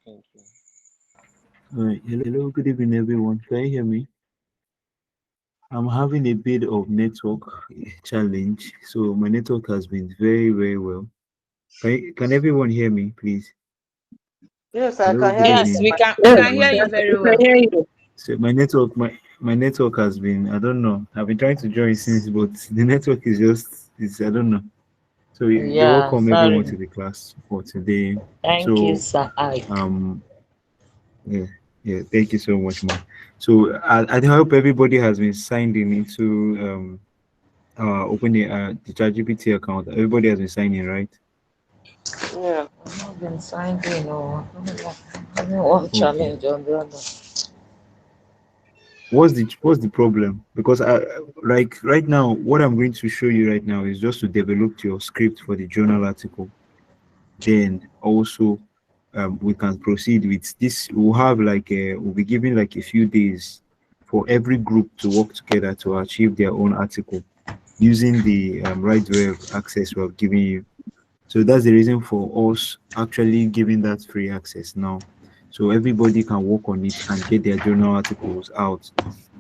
Thank you. All right. Hello, good evening, everyone. Can you hear me? I'm having a bit of network challenge, so my network has been very, very well. Can everyone hear me, please? Yes, I Hello, can good hear you. Yes, evening, we Yes, can hear everyone. you yes, very we can well. hear you. So my network has been, I don't know. I've been trying to join since, but the network is just, it's I don't know. So you're Yeah, welcome, everyone, sorry. to the class for today. Thank you, So Sir Ike. um, yeah, yeah, thank you so much, ma. So I hope everybody has been signed in into open the ChatGPT account. Everybody has been signing, right? Yeah. I've not been signed in. Oh, I don't know what Okay. challenge on the other. What's the problem? Because I like right now, what I'm going to show you right now is just to develop your script for the journal article. Then also, we can proceed with this. We'll be given like a few days for every group to work together to achieve their own article using the right way of access we have given you. So that's the reason for us actually giving that free access now. So everybody can work on it and get their journal articles out.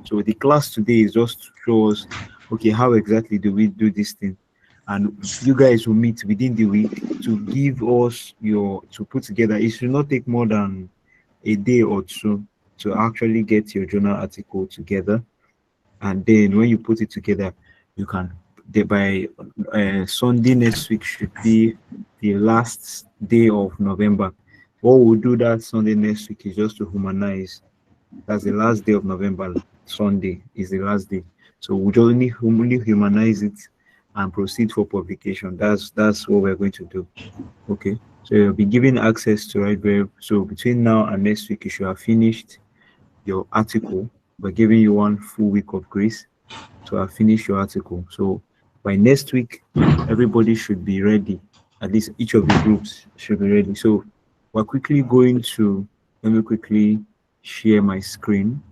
So the class today is just to show us, okay, how exactly do we do this thing? And you guys will meet within the week to give us to put together. It should not take more than a day or two to actually get your journal article together. And then when you put it together, you can by Sunday next week should be the last day of November. What we'll do that Sunday next week is just to humanize. That's the last day of November. Sunday is the last day. So we'll only humanize it and proceed for publication. That's what we're going to do. Okay. So you'll be given access to Write. So between now and next week, you should have finished your article. We're giving you 1 full week of grace to have finished your article. So by next week, everybody should be ready. At least each of the groups should be ready. So we're quickly going to let me quickly share my screen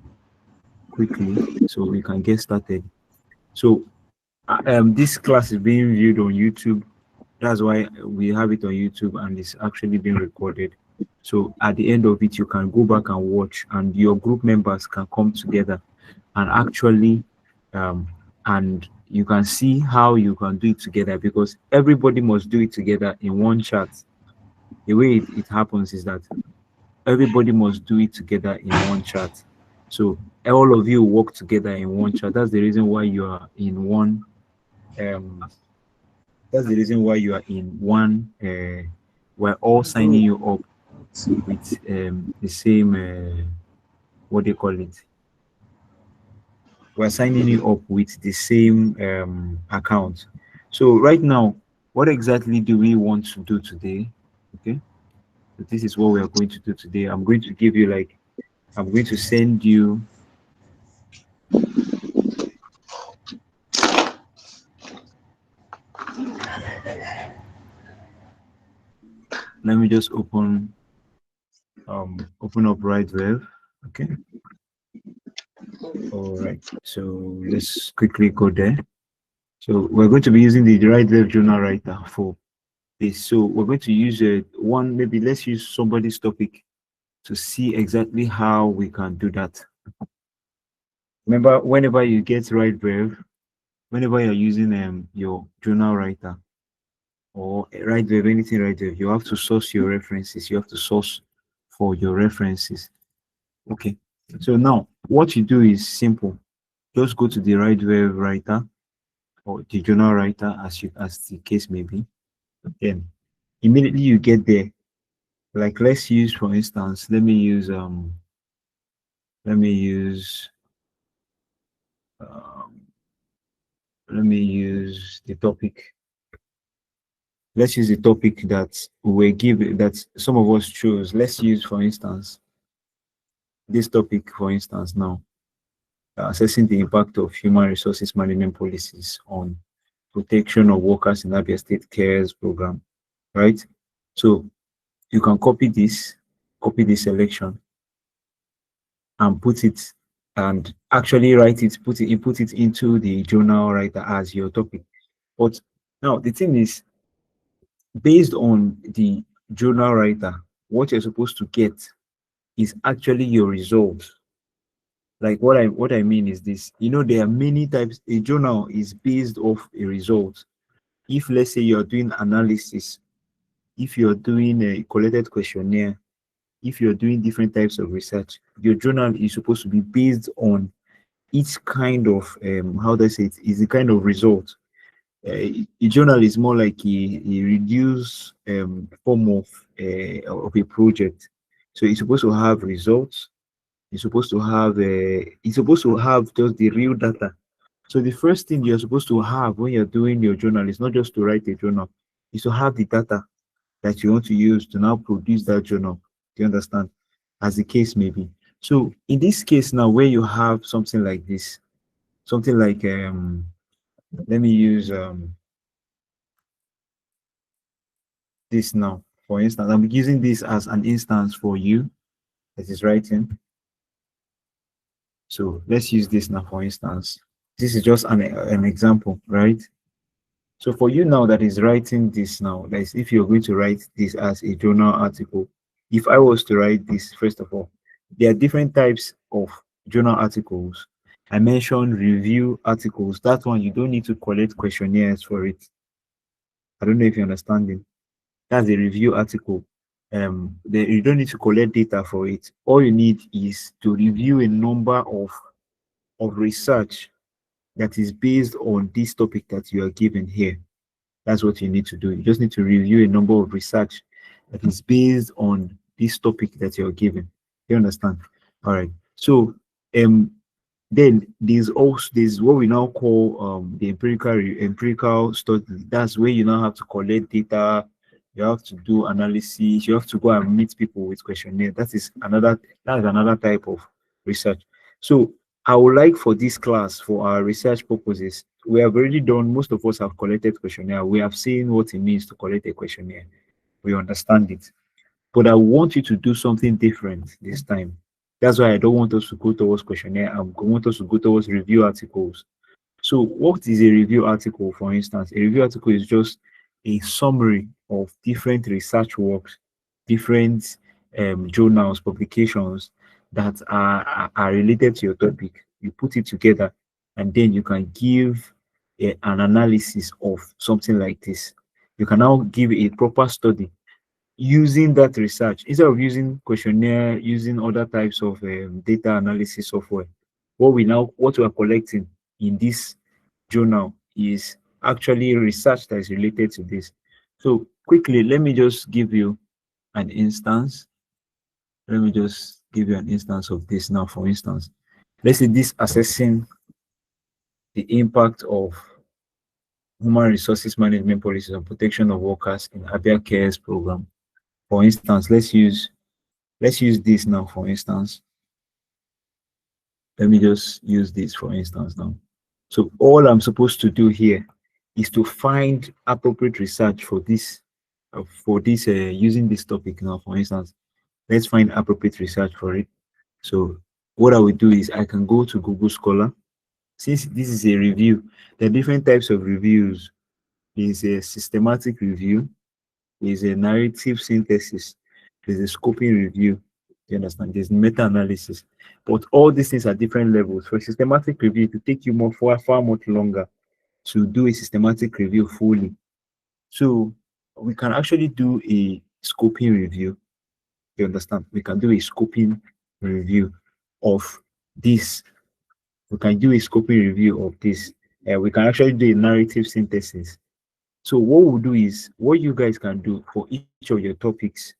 quickly so we can get started. So this class is being viewed on YouTube. That's why we have it on YouTube and it's actually being recorded. So at the end of it, you can go back and watch, and your group members can come together and actually um, and you can see how you can do it together because everybody must do it together in one chat. The way it happens is that everybody must do it together in one chat. So all of you work together in one chat. That's the reason why you are in one. Um, that's the reason why you are in one. We're all signing Group. you up with the same. What do you call it? We're signing you up with the same account. So right now, what exactly do we want to do today? Okay, so this is what we are going to do today. I'm going to send you. Let me just open up RightWave. Okay, all right. So let's quickly go there. So we're going to be using the RightWave Journal Writer for this. So we're going to use one. Maybe let's use somebody's topic to see exactly how we can do that. Remember, whenever you get right Brave, whenever you're using your journal writer or right Brave, anything right Brave, you have to source your references. You have to source for your references. Okay. So now what you do is simple. Just go to the right Brave writer or the journal writer as the case may be. Then immediately you get there. Like let's use for instance, let me use um, let me use the topic. Let's use the topic that we give that some of us chose. Let's use, for instance, this topic, for instance, now assessing the impact of human resources management policies on protection of workers in Abia State Cares program, right? So you can copy this selection and put it and actually write it, put it into the journal writer as your topic. But now the thing is, based on the journal writer, what you're supposed to get is actually your results. Like what I mean is this, there are many types. A journal is based off a result. If let's say you're doing analysis, if you're doing a collected questionnaire, if you're doing different types of research, your journal is supposed to be based on each kind of how do I say it, is the kind of result. A journal is more like a reduced form of a project. So it's supposed to have results. It's supposed to have just the real data. So the first thing you're supposed to have when you're doing your journal is not just to write a journal, is to have the data that you want to use to now produce that journal. Do you understand? As the case may be. So in this case now, where you have something like this, something like let me use this now. For instance, I'm using this as an instance for you that is writing. So let's use this now, for instance. This is just an example, right? So for you now that is writing this now, that is if you're going to write this as a journal article, if I was to write this, first of all, there are different types of journal articles. I mentioned review articles. That one, you don't need to collect questionnaires for it. I don't know if you're understanding. That's a review article. You don't need to collect data for it. All you need is to review a number of research that is based on this topic that you are given here. That's what you need to do. You just need to review a number of research that is based on this topic that you're given. You understand? All right. So then there's what we now call the empirical study. That's where you now have to collect data, you have to do analysis, you have to go and meet people with questionnaire. That's another type of research. So I would like for this class, for our research purposes, we have already done, most of us have collected questionnaire. We have seen what it means to collect a questionnaire. We understand it. But I want you to do something different this time. That's why I don't want us to go towards questionnaire. I want us to go towards review articles. So what is a review article, for instance? A review article is just a summary of different research works, different journals, publications that are related to your topic. You put it together and then you can give an analysis of something like this. You can now give a proper study using that research instead of using questionnaire, using other types of data analysis software. What we are collecting in this journal is actually research that is related to this. So quickly, let me just give you an instance. Let me just give you an instance of this now. For instance, let's say this assessing the impact of human resources management policies on protection of workers in Abia Cares program. For instance, let's use this now. For instance, let me just use this for instance now. So all I'm supposed to do here is to find appropriate research for this using this topic now. For instance, let's find appropriate research for it. So what I will do is I can go to Google Scholar. Since this is a review, there are different types of reviews. There's a systematic review, there's a narrative synthesis, there's a scoping review. You understand? There's meta-analysis. But all these things are different levels. For systematic review, it will take you far much longer to do a systematic review fully. So we can actually do a scoping review. You understand? We can do a scoping review of this. We can do a scoping review of this. We can actually do a narrative synthesis. So what we'll do is, what you guys can do for each of your topics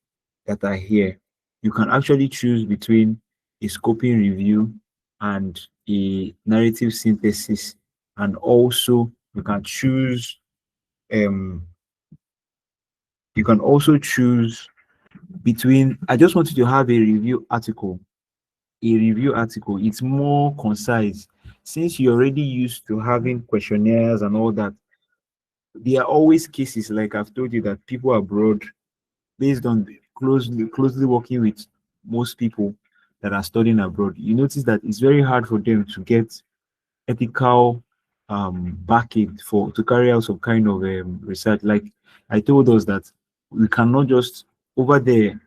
that are here, you can actually choose between a scoping review and a narrative synthesis, and also you can choose between, I just want you to have a review article. It's more concise. Since you're already used to having questionnaires and all that, there are always cases, like I've told you, that people abroad, based on closely working with most people that are studying abroad, you notice that it's very hard for them to get ethical backing to carry out some kind of research. Like I told us that we cannot just over there,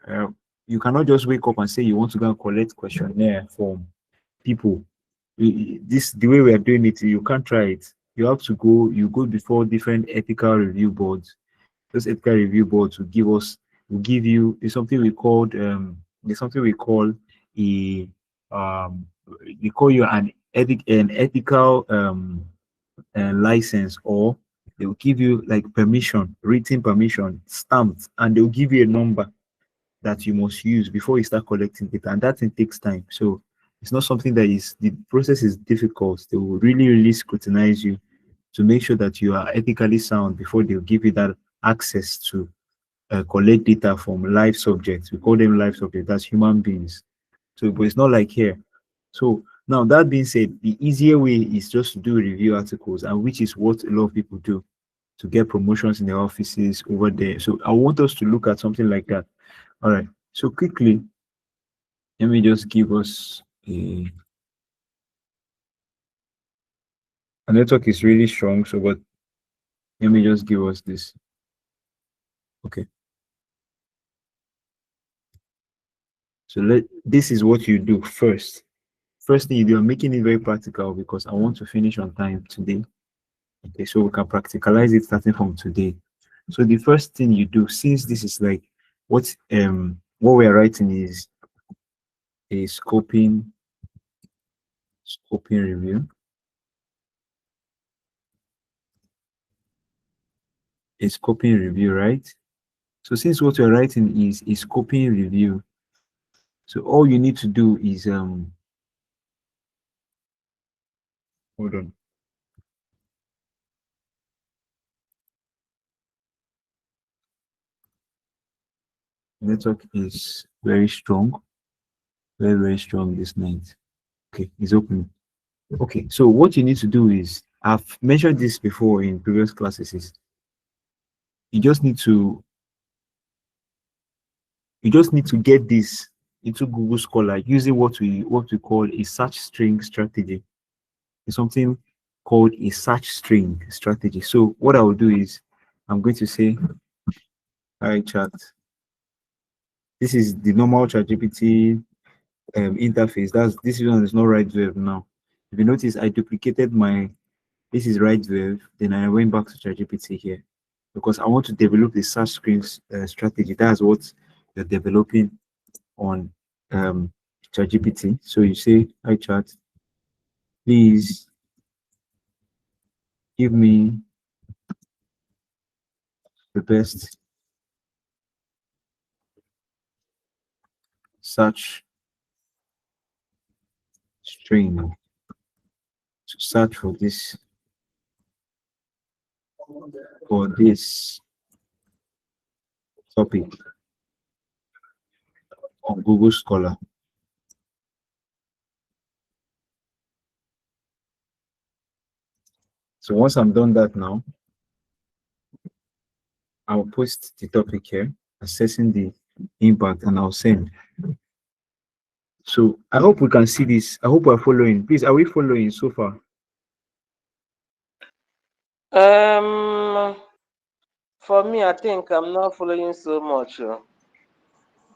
you cannot just wake up and say you want to go and collect questionnaire from people. This the way we are doing it. You can't try it. You have to go. You go before different ethical review boards. Those ethical review boards will give you. There's something we called there's something we call a they call you an ethical license, or they will give you like permission, written permission, stamped, and they'll give you a number that you must use before you start collecting data, and that thing takes time. So it's not something that is the process is difficult. They will really scrutinize you to make sure that you are ethically sound before they'll give you that access to collect data from live subjects. We call them live subjects. That's human beings. So, but it's not like here. So now that being said, the easier way is just to do review articles, and which is what a lot of people do to get promotions in their offices over there. So I want us to look at something like that. All right. So quickly, let me just give us a network is really strong. So, but let me just give us this. Okay. So this is what you do first. First thing you do, I'm making it very practical because I want to finish on time today. Okay, so we can practicalize it starting from today. So the first thing you do, since this is like what we're writing is a scoping review. A scoping review, right? So since what we're writing is a scoping review, so all you need to do is hold on. Network is very strong, very strong this night. Okay, it's open. Okay, so what you need to do is, I've mentioned this before in previous classes, is you just need to get this into Google Scholar using what we call a search string strategy. It's something called a search string strategy. So what I will do is I'm going to say, hi chat. This is the normal ChatGPT interface. This one is not RightVerb now. If you notice, I duplicated this is RightVerb, then I went back to ChatGPT here because I want to develop the search string strategy. That's what you're developing on ChatGPT. So you say, hi chat, please give me the best search string to search for this topic on Google Scholar. So once I'm done that now, I'll post the topic here, assessing the impact, and I'll send. So I hope we can see this. I hope we're following. Please, are we following so far? For me, I think I'm not following so much.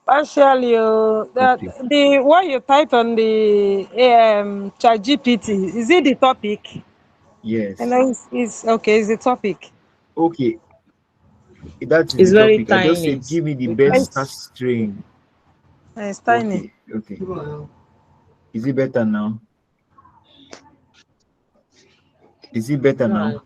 Partially, the what you typed on the ChatGPT, is it the topic? Yes. And it's okay. It's the topic. Okay. That is it's the very topic. tiny. I just said, give me the best search string. It's tiny. Okay. Is it better now? Is it better now?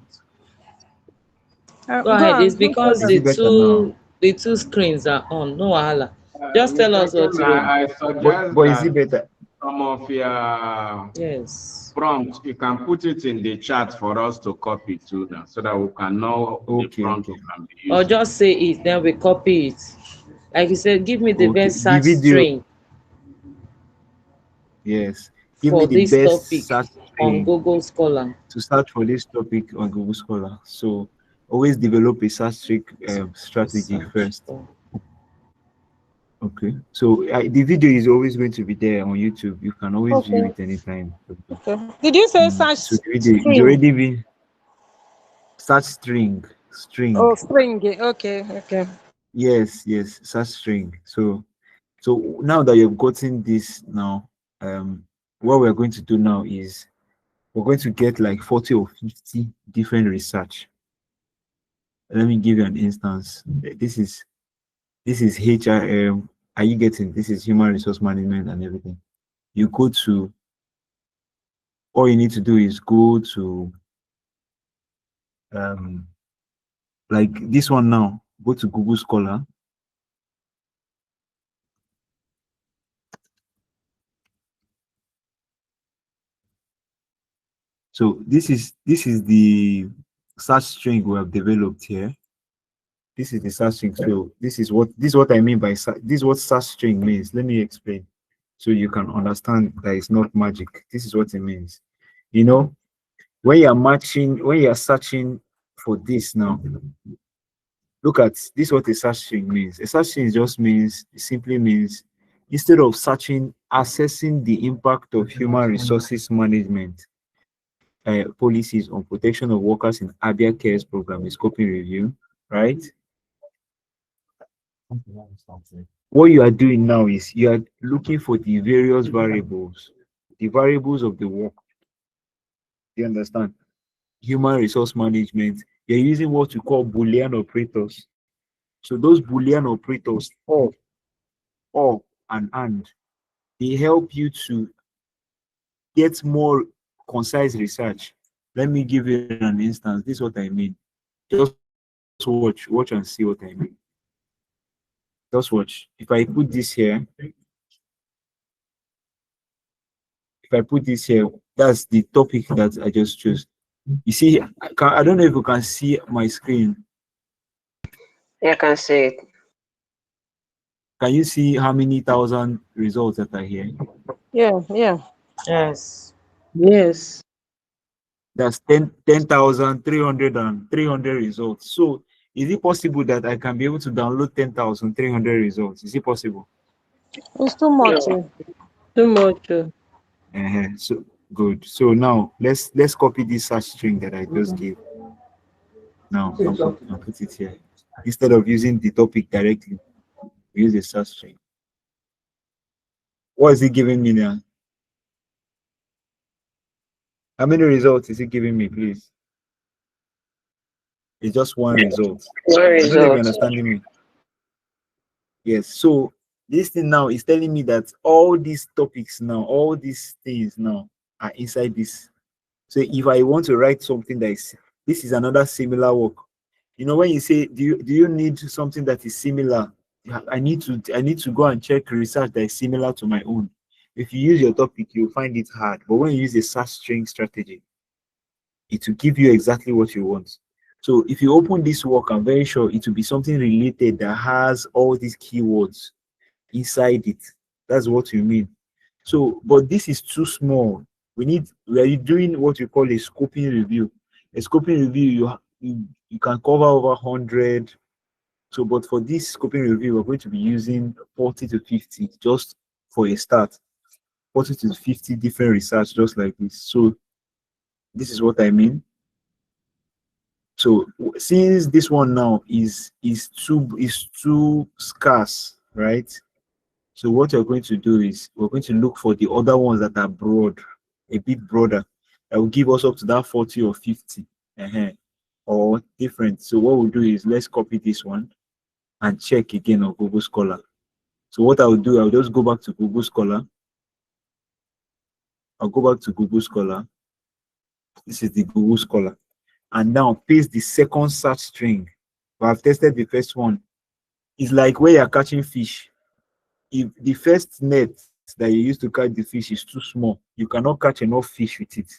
Go ahead. It's because the two screens are on. No wahala. Just tell us what to do. I suggest but is it better? Some of your prompts, you can put it in the chat for us to copy too now, so that we can know the prompt we can be using. Or just say it, then we copy it. Like you said, give me the best search string. Yes. Give me the best topic on Google Scholar. To search for this topic on Google Scholar. So always develop a search string strategy first. Okay. So the video is always going to be there on YouTube. You can always view it anytime. Okay. Did you say search so the video is already been search string. Oh, string. Okay. Yes, search string. So now that you've gotten this now, what we're going to do now is we're going to get like 40 or 50 different research. Let me give you an instance. This is HRM. Are you getting? This is human resource management and everything. You go to, all you need to do is go to like this one now. Go to Google Scholar. So this is the search string we have developed here. This is the search string. So this is what I mean by this is what search string means. Let me explain so you can understand that it's not magic. This is what it means. You know, when you're searching for this now, look at this, what a search string means. A search string simply means instead of searching, assessing the impact of human resources management policies on protection of workers in Abia Cares program is scoping review, right? What you are doing now is you are looking for the various variables, the variables of the work. You understand? Human resource management, you're using what we call Boolean operators. So those Boolean operators, or and, they help you to get more concise research. Let me give you an instance. This is what I mean. Just watch and see what I mean. Just watch. If I put this here, that's the topic that I just chose. You see, I don't know if you can see my screen. Yeah, I can see it. Can you see how many thousand results that are here? Yeah. Yes. Yes. That's 10,300 results. So is it possible that I can be able to download 10,300 results? Is it possible? It's too much. Too much. So good. So now let's copy this search string that I just gave. Now I'll put it here. Instead of using the topic directly, we use the search string. What is it giving me now? How many results is it giving me, please? It's just one result. One I don't know if you're result. understanding me. Yes. So this thing now is telling me that all these topics now, all these things now are inside this. So if I want to write something that is, this is another similar work. You know, when you say, do you need something that is similar? I need to go and check research that is similar to my own. If you use your topic, you'll find it hard. But when you use a search string strategy, it will give you exactly what you want. So if you open this work, I'm very sure it will be something related that has all these keywords inside it. That's what you mean. So, but this is too small. We are doing what we call a scoping review. A scoping review, you can cover over 100. So, but for this scoping review, we're going to be using 40 to 50 just for a start. 40 to 50 different research, just like this. So, this is what I mean. So, since this one now is too scarce, right? So what we're going to do is we're going to look for the other ones that are broad, a bit broader, that will give us up to that 40 or 50 or different. So what we'll do is let's copy this one and check again on Google Scholar. So what I'll do, I'll just go back to Google Scholar. I'll go back to Google Scholar. This is the Google Scholar. And now paste the second search string. I've tested the first one. It's like where you're catching fish. If the first net that you use to catch the fish is too small, you cannot catch enough fish with it.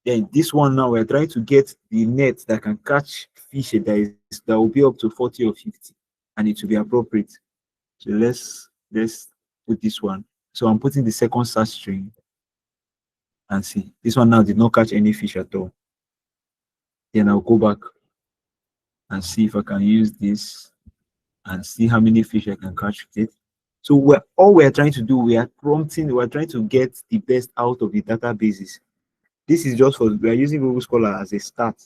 Then this one now, we're trying to get the net that can catch fish that will be up to 40 or 50, and it will be appropriate. So let's put this one. So I'm putting the second search string and see. This one now did not catch any fish at all. Then I'll go back and see if I can use this and see how many fish I can catch with it. So we're trying to do, we're trying to get the best out of the databases. This is just for, we are using Google Scholar as a start,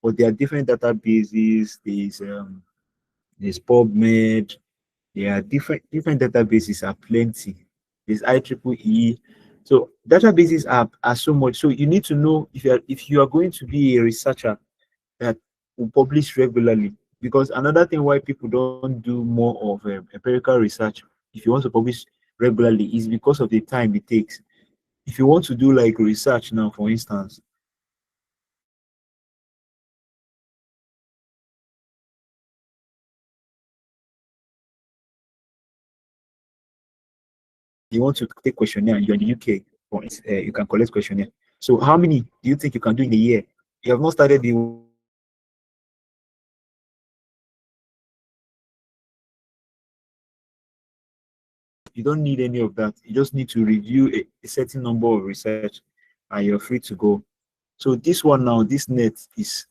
but there are different databases. there's PubMed, there are different databases are plenty. There's IEEE. So databases are so much. So you need to know if you are going to be a researcher that will publish regularly. Because another thing why people don't do more of empirical research, if you want to publish regularly, is because of the time it takes. If you want to do like research now, for instance, you want to take questionnaire and you're in the UK, for you can collect questionnaire. So how many do you think you can do in a year? You have not started the you don't need any of that. You just need to review a certain number of research and you're free to go. So this one now, this net is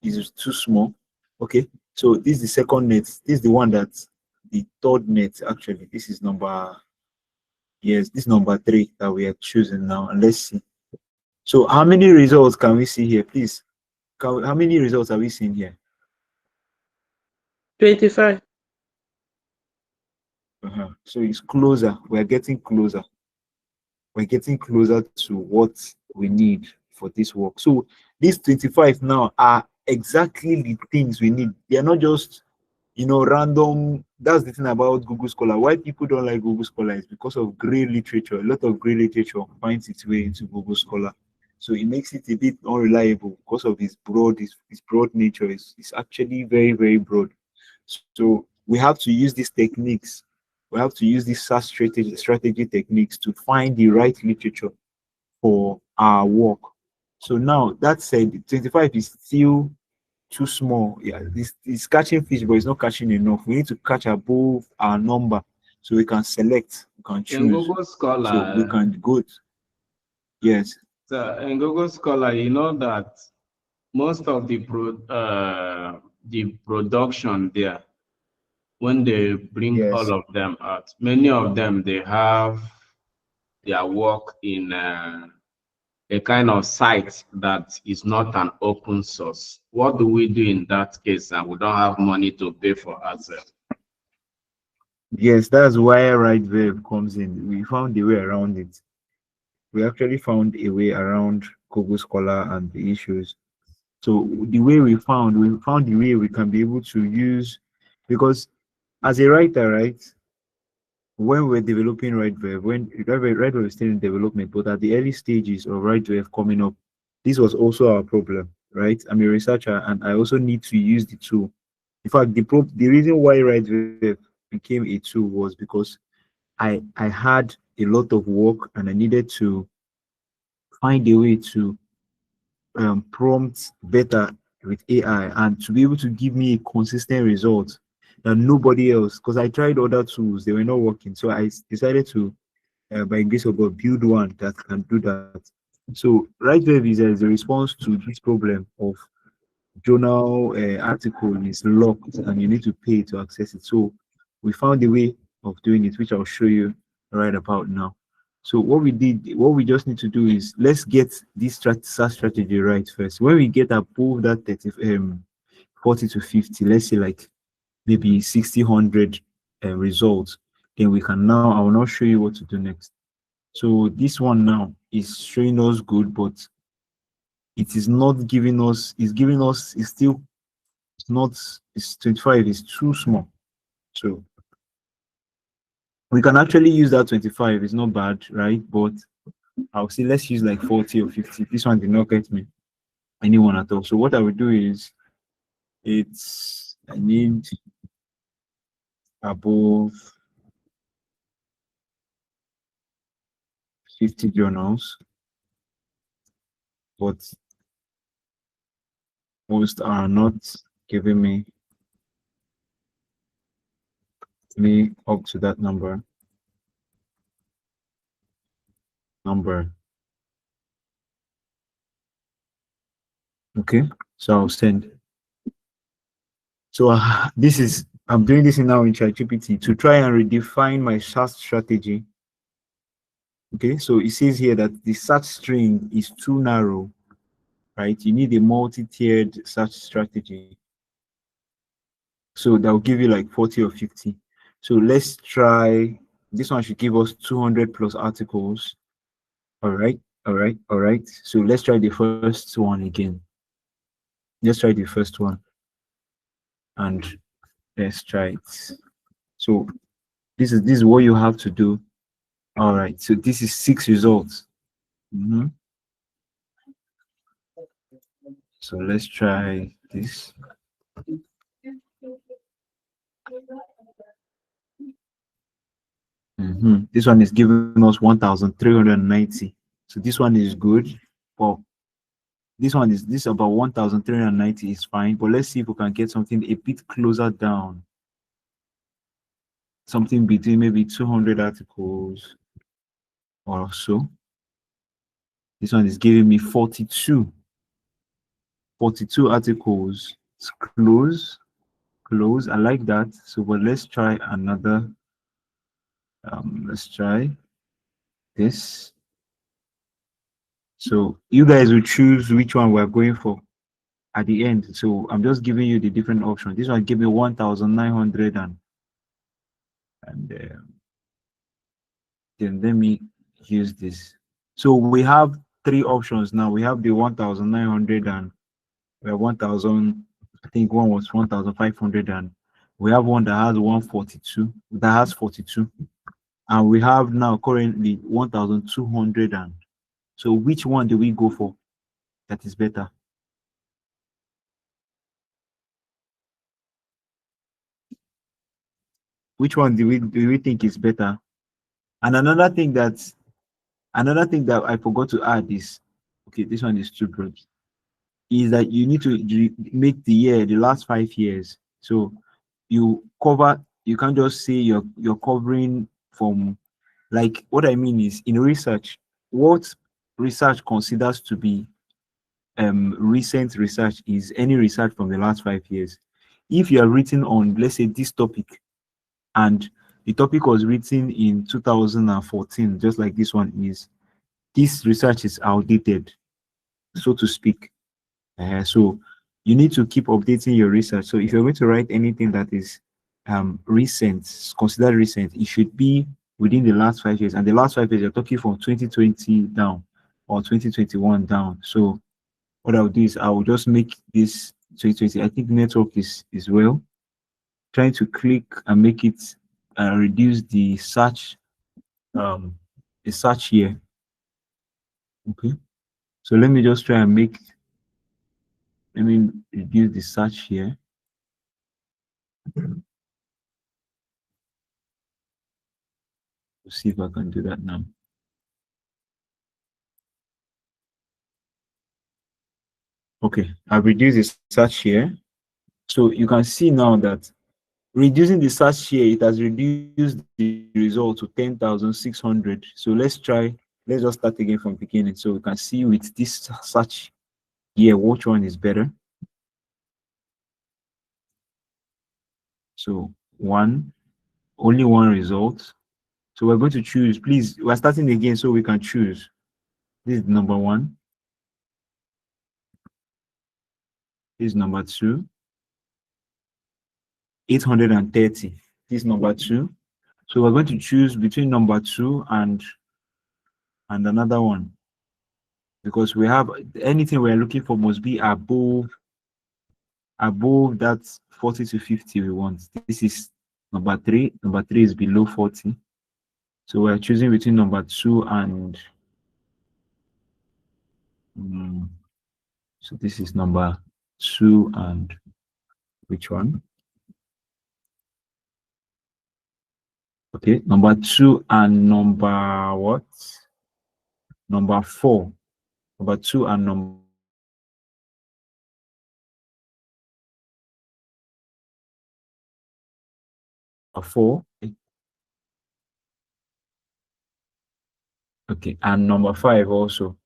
too small. Okay, so this is the second net. This is the one that's the third net. Actually, this is number, yes, this is number 3 that we are choosing now. And let's see. So how many results can we see here, please? How many results are we seeing here? 25. So it's closer. We're getting closer. We're getting closer to what we need for this work. So these 25 now are exactly the things we need. They are not just, random. That's the thing about Google Scholar. Why people don't like Google Scholar is because of gray literature. A lot of gray literature finds its way into Google Scholar. So it makes it a bit unreliable because of its broad nature. It's actually very, very broad. So we have to use these techniques. We have to use these search strategy techniques to find the right literature for our work. So now that said, 25 is still too small. Yeah, it's catching fish, but it's not catching enough. We need to catch above our number so we can select, we can choose. In Google Scholar, so we can go. Yes. So in Google Scholar, you know that most of the production there, when they bring all of them out, many of them, they have their work in a kind of site that is not an open source. What do we do in that case? And we don't have money to pay for ourselves. Yes, that's why RightVerb comes in. We found a way around it. We actually found a way around Google Scholar and the issues. So the way we found the way we can be able to use, because as a writer, right, when we're developing RightVerb, when RightVerb is still in development, but at the early stages of RightVerb coming up, this was also our problem, right? I'm a researcher and I also need to use the tool. In fact, the reason why RightVerb became a tool was because I had a lot of work and I needed to find a way to prompt better with AI and to be able to give me a consistent result that nobody else, because I tried other tools, they were not working. So I decided to, by grace of God, build one that can do that. So RightVerb is a response to this problem of journal article is locked and you need to pay to access it. So we found a way of doing it, which I'll show you right about now. So what we just need to do is let's get this search strategy right first. When we get above that 40 to 50, let's say like maybe 60, 100 results, then we can now, I will now show you what to do next. So this one now is showing us good, but it is not giving us, it's still, it's not, it's 25, it's too small. So we can actually use that 25, it's not bad, right? But I'll say let's use like 40 or 50. This one did not get me anyone at all. So what I will do is I need above 50 journals, but most are not giving me up to that number. Okay, so I'll send. So I'm doing this now in ChatGPT to try and redefine my search strategy. Okay, so it says here that the search string is too narrow, right? You need a multi-tiered search strategy. So that will give you like 40 or 50. So let's try this one. Should give us 200 plus articles. All right, all right, all right. So let's try the first one again. Let's try the first one, and let's try it. So this is what you have to do. All right, so this is 6 results. So let's try this. This one is giving us 1,390. So this one is good. But this about 1,390 is fine. But let's see if we can get something a bit closer down. Something between maybe 200 articles or so. This one is giving me 42 articles. It's close. I like that. So but let's try another. Let's try this. So you guys will choose which one we're going for at the end. So I'm just giving you the different options. This one give me 1,900 and then let me use this. So we have 3 options now. We have the 1,900 and 1,000. I think one was 1,500 and we have one that has 142. That has 42, and we have now currently 1,200 and. So which one do we go for? That is better. Which one do we think is better? And another thing that I forgot to add is, okay, this one is too broad, is that you need to make the last 5 years. So you can't just say you're covering from, like, what I mean is in research, what research considers to be recent research is any research from the last 5 years. If you are written on, let's say, this topic, and the topic was written in 2014, just like this one is, this research is outdated, so to speak. So you need to keep updating your research. So if you're going to write anything that is recent, considered recent, it should be within the last 5 years. And the last 5 years, you're talking from 2020 down or 2021 down. So what I'll do is I will just make this 2020. I think network is well. Trying to click and make it reduce the search here. Okay. So let me just try and let me reduce the search here. Let's see if I can do that now. Okay, I've reduced the search here. So you can see now that reducing the search here, it has reduced the result to 10,600. So let's just start again from beginning. So we can see with this search here, which one is better. So only one result. So we're going to choose, please, we're starting again so we can choose. This is number 1. This is number 2. 830. This is number 2. So we're going to choose between number 2 and another one, because we have anything we're looking for must be above that 40 to 50 we want. This is number 3. Number 3 is below 40. So we're choosing between number 2 and so this is number 2 and which one? Okay, number 2 and number what? Number 4. Number 2 and number 4. Okay, and number 5 also.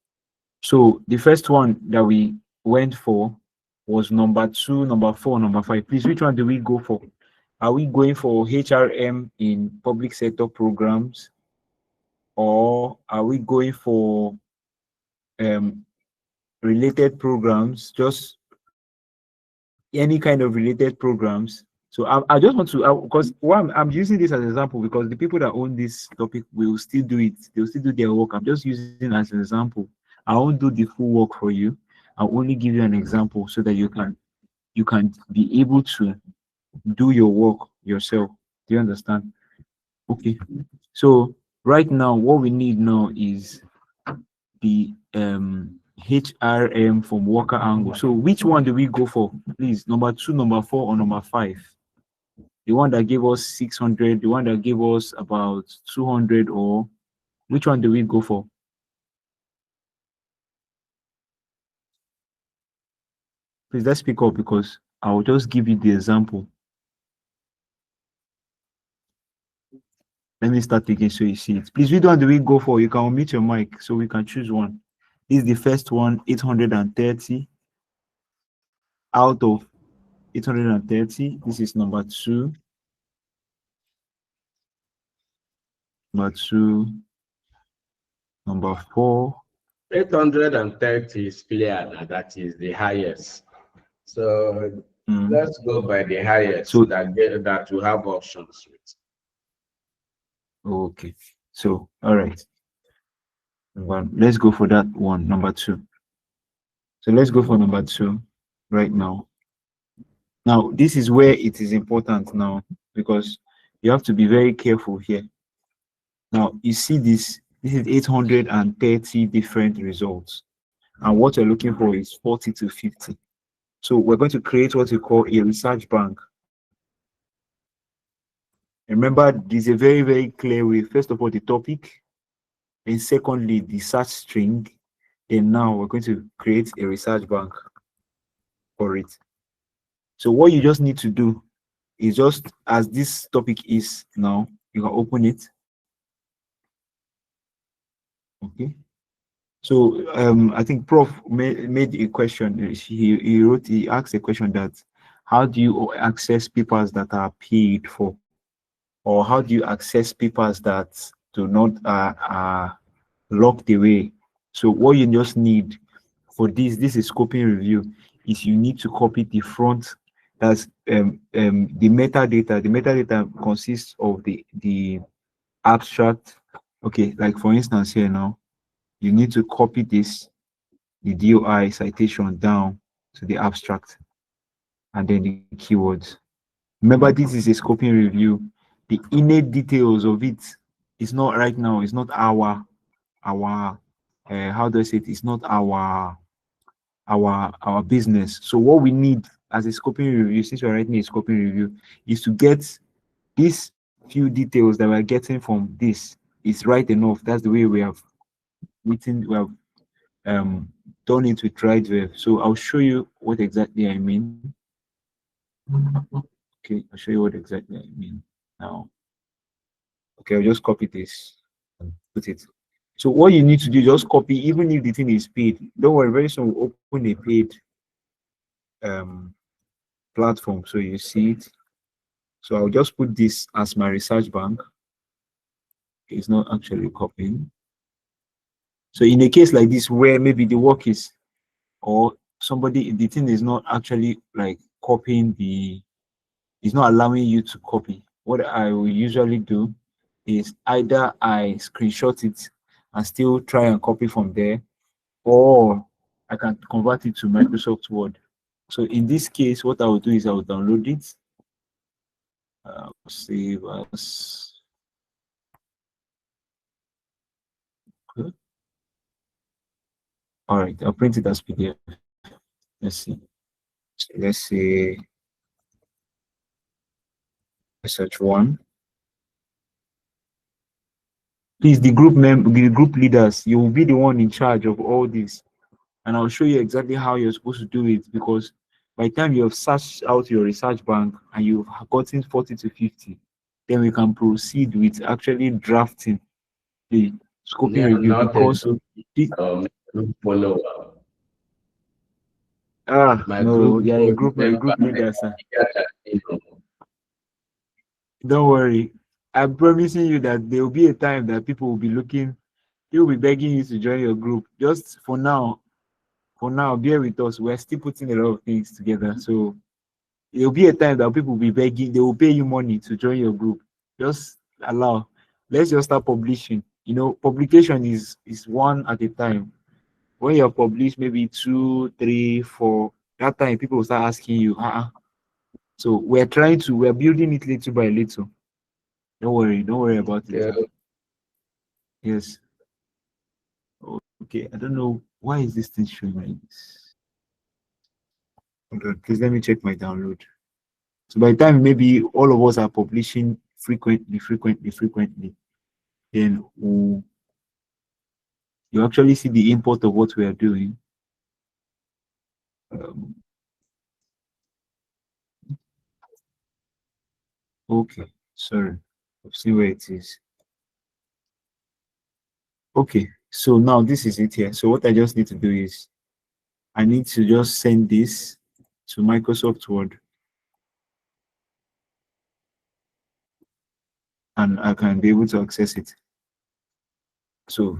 So the first one that we went for was number 2, number 4, number 5. Please, which one do we go for? Are we going for HRM in public sector programs, or are we going for related programs, just any kind of related programs, So I just want to, because I'm using this as an example because the people that own this topic will still do it. They'll still do their work. I'm just using as an example. I won't do the full work for you. I'll only give you an example so that you can be able to do your work yourself. Do you understand? Okay. So right now, what we need now is the HRM from worker angle. So which one do we go for? Please, number 2, number 4, or number 5? The one that gave us 600, the one that gave us about 200, or which one do we go for? Please, let's speak up because I will just give you the example. Let me start again so you see it. Please, which one do we go for? You can unmute your mic so we can choose one. This is the first one, 830 out of 830. This is number 2. Number 2. Number 4. 830 is clear that is the highest. So let's go by the highest so that you have options with. Okay. So, all right. Let's go for that one, number 2. So let's go for number 2 right now. Now, this is where it is important now because you have to be very careful here. Now, you see this is 830 different results. And what you're looking for is 40 to 50. So we're going to create what we call a research bank. Remember, there's a very, very clear way. First of all, the topic, and secondly, the search string. And now we're going to create a research bank for it. So what you just need to do is just as this topic is now, you can open it. Okay. So I think Prof made a question. He asked a question that how do you access papers that are paid for, or how do you access papers that do not are locked away? So what you just need for this is scoping review, is you need to copy the front. That's the metadata. The metadata consists of the abstract. Okay, like for instance here now, you need to copy this, the DOI citation down to the abstract, and then the keywords. Remember, this is a scoping review. The innate details of it is not right now. It's not our how do I say it? It's not our business. So what we need as a scoping review, since we're writing a scoping review, is to get these few details that we're getting from this is right enough. That's the way we have written. We have done it with RightWeb. So I'll show you what exactly I mean. Okay, I'll show you what exactly I mean now. Okay, I'll just copy this and put it. So what you need to do, just copy, even if the thing is paid. Don't worry, very soon we'll open a paid platform so you see it. So I'll just put this as my research bank. It's not actually copying. So in a case like this where maybe the work is, or somebody, the thing is not actually like copying it's not allowing you to copy. What I will usually do is either I screenshot it and still try and copy from there, or I can convert it to Microsoft Word. So in this case, what I will do is I will download it, save as. Okay. All right, I'll print it as PDF. Let's see. So let's say research 1. Please, the group leaders, you will be the one in charge of all this, and I'll show you exactly how you're supposed to do it, because by the time you have searched out your research bank and you've gotten 40 to 50, then we can proceed with actually drafting the scoping review. Because a group leader, sir. Don't worry, I'm promising you that there will be a time that people will be looking, they will be begging you to join your group. Just for now, bear with us. We're still putting a lot of things together. So There'll be a time that people will be begging, they will pay you money to join your group. Just allow. Let's just start publishing. You know, publication is one at a time. When you're published, maybe 2, 3, 4, that time people will start asking you, So we're building it little by little. Don't worry about it. Yeah. Yes. Okay, I don't know why is this thing showing like this. Hold on, please let me check my download. So by the time maybe all of us are publishing frequently, then you actually see the import of what we are doing. Okay, sorry, I've seen where it is. Okay, so now this is it here. So what I just need to do is I need to just send this to Microsoft Word, and I can be able to access it. So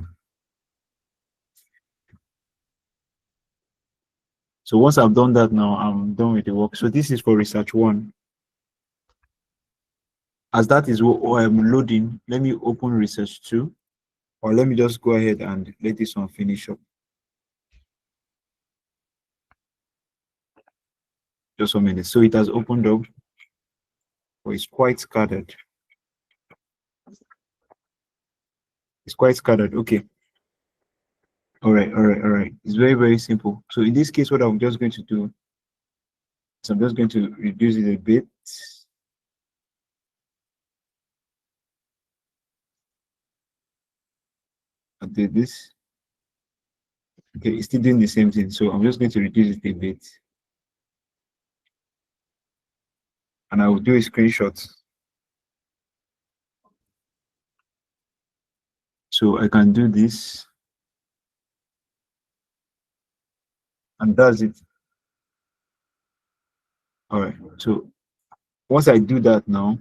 once I've done that, now I'm done with the work. So this is for research 1. As that is what I'm loading, let me open research 2, or let me just go ahead and let this one finish up. Just 1 minute. So it has opened up, but it's quite scattered. It's quite scattered. Okay. All right. It's very, very simple. So in this case, what I'm just going to do is I'm just going to reduce it a bit. I did this. Okay, it's still doing the same thing. So I'm just going to reduce it a bit. And I will do a screenshot. So I can do this. And that's it. All right. So once I do that now,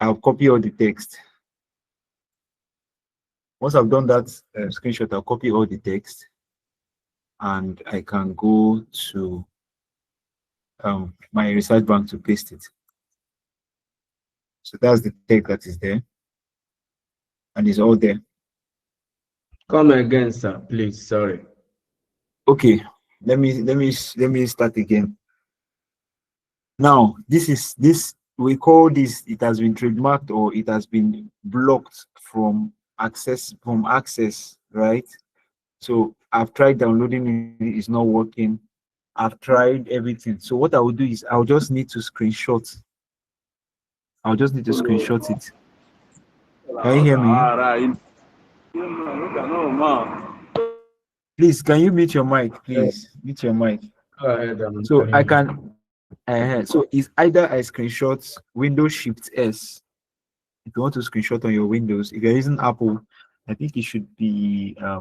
I'll copy all the text. Once I've done that screenshot, I'll copy all the text, and I can go to my research bank to paste it. So that's the text that is there, and it's all there. Come again, sir, please. Sorry. Okay, let me start again. Now, this we call this, it has been trademarked, or it has been blocked from access, right? So I've tried downloading it, it's not working. I've tried everything. So what I will do is I'll just need to screenshot it. Can you hear me? Please, can you mute your mic, please? Mute your mic. Go ahead. So I can so it's either I screenshot Windows Shift S. If you want to screenshot on your Windows, if you're using Apple, I think it should be I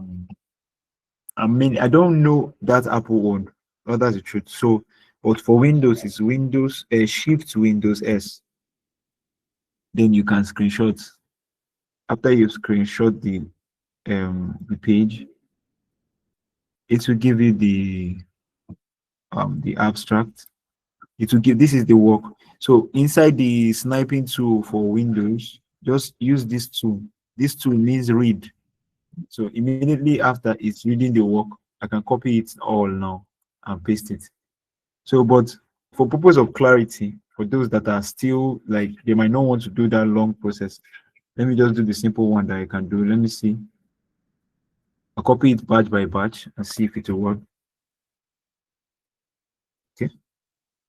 don't know that Apple one. Oh, that's the truth. So, but for Windows, it's Windows Shift Windows S. Then you can screenshot. After you screenshot the page, it will give you the abstract. It will give, this is the work. So inside the sniping tool for Windows, just use this tool. This tool means read. So immediately after it's reading the work, I can copy it all now and paste it. So, but for purpose of clarity, for those that are still like, they might not want to do that long process, let me just do the simple one that I can do. Let me see. I'll copy it batch by batch and see if it will work.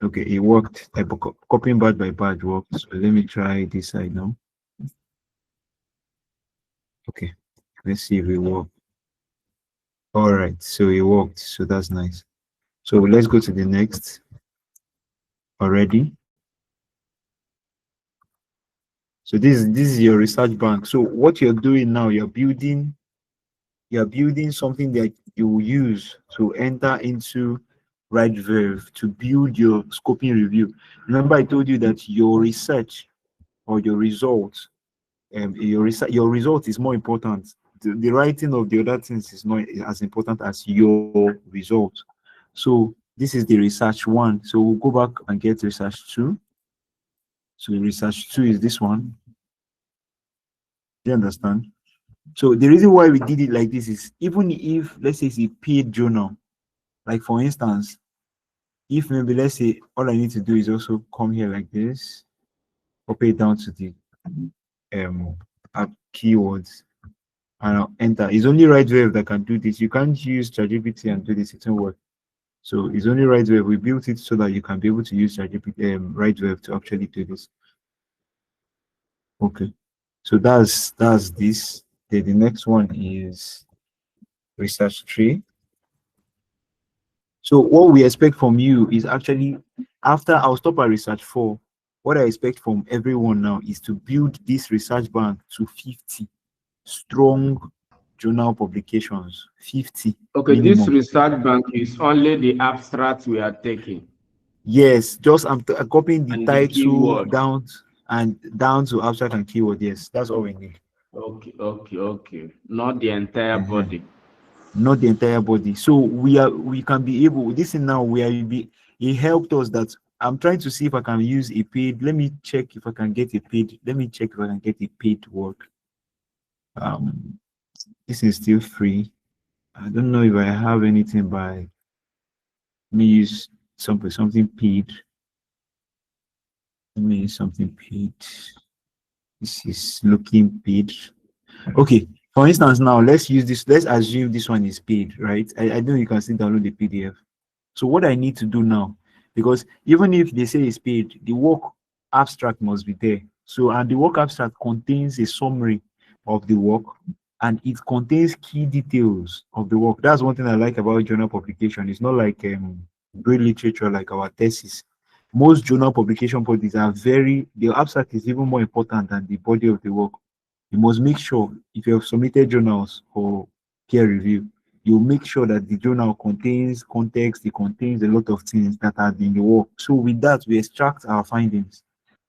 Okay, it worked. Copying batch by batch worked. So let me try this side now. Okay, let's see if it works. All right, so it worked. So that's nice. So let's go to the next. Already. So this is your research bank. So what you're doing now, you're building something that you will use to enter into RightVerve to build your scoping review. Remember, I told you that your research or your result, your result is more important. The writing of the other things is not as important as your result. So This is the research 1. So we'll go back and get research 2. So research 2 is this one. Do you understand? So the reason why we did it like this is, even if, let's say, it's a paid journal, like for instance, if maybe, let's say, all I need to do is also come here like this, copy it down to the app keywords, and I'll enter. It's only RightWave that can do this. You can't use ChatGPT and do this, it won't work. So it's only RightWave. We built it so that you can be able to use ChatGPT, RightWave to actually do this. Okay, so that's this. The next one is research 3. So what we expect from you is actually, after I'll stop at research 4, what I expect from everyone now is to build this research bank to 50 strong journal publications. 50. Okay, minimum. this research bank is only the abstract we are taking. Yes, just I'm copying the And title the down to abstract and keyword. Yes, that's all we need. Okay. Not the entire body. Not the entire body. So we can be able, this is now where it helped us that I'm trying to see if I can use a paid. Let me check if I can get a paid. Let me check if I can get a paid work. This is still free. I don't know if I have anything by me use something paid. Let me use something paid. This is looking paid. Okay, for instance, now let's use this. Let's assume this one is paid, right? I know you can still download the PDF. So what I need to do now, because even if they say it's paid, the work abstract must be there. So, and the work abstract contains a summary of the work, and it contains key details of the work. That's one thing I like about journal publication. It's not like great literature like our thesis. Most journal publication bodies are the abstract is even more important than the body of the work. You must make sure, if you have submitted journals for peer review, you make sure that the journal contains context, it contains a lot of things that are in the work. So with that, we extract our findings.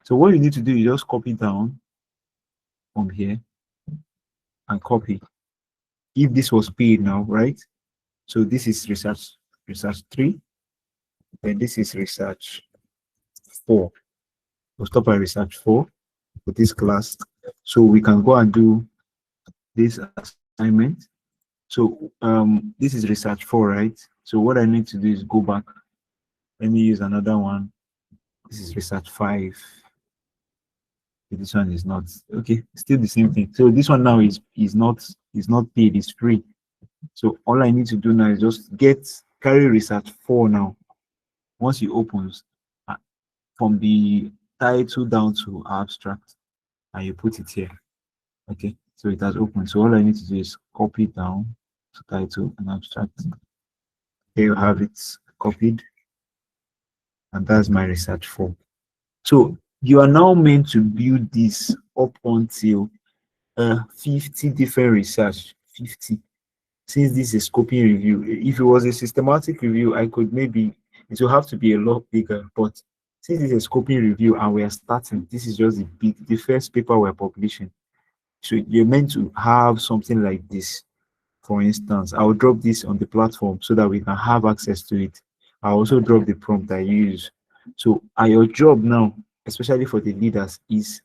So what you need to do is just copy down from here and copy. If this was paid now, right? So this is research 3, then this is research 4. We'll stop at research 4 for this class. So we can go and do this assignment. So this is research 4, right? So what I need to do is go back. Let me use another one. This is research 5. This one is not okay. Still the same thing. So this one now is not paid. It's free. So all I need to do now is just carry research 4 now. Once it opens, from the title down to abstract, and you put it here. Okay, so it has opened. So all I need to do is copy down to title and abstract. Here you have it copied, and that's my research 4. So you are now meant to build this up until 50 different research. 50. Since this is scoping review, if it was a systematic review, I could maybe it will have to be a lot bigger. But since it's a scoping review and we are starting, this is just the first paper we're publishing. So you're meant to have something like this. For instance, I'll drop this on the platform so that we can have access to it. I'll also drop the prompt I use. So your job now, especially for the leaders, is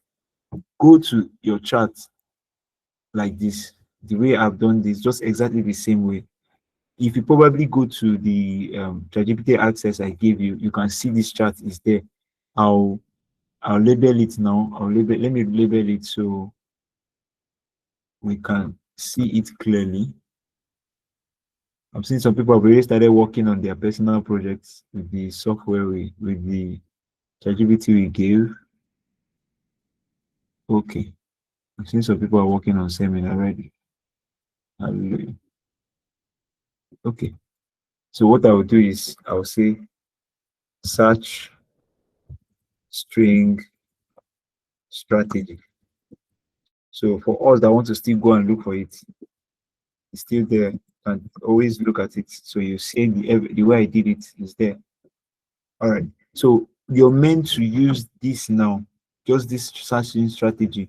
go to your chart like this. The way I've done this, just exactly the same way. If you probably go to the ChatGPT access I gave you, you can see this chart is there. I'll label it now. Let me label it so we can see it clearly. I've seen some people have already started working on their personal projects with the software with the ChatGPT we gave. Okay. I've seen some people are working on seminar already. Hallelujah. Okay. So what I will do is I'll say search string strategy. So for us that want to still go and look for it, it's still there. And always look at it. So you see the way I did it is there. All right. So you're meant to use this now, just this searching strategy,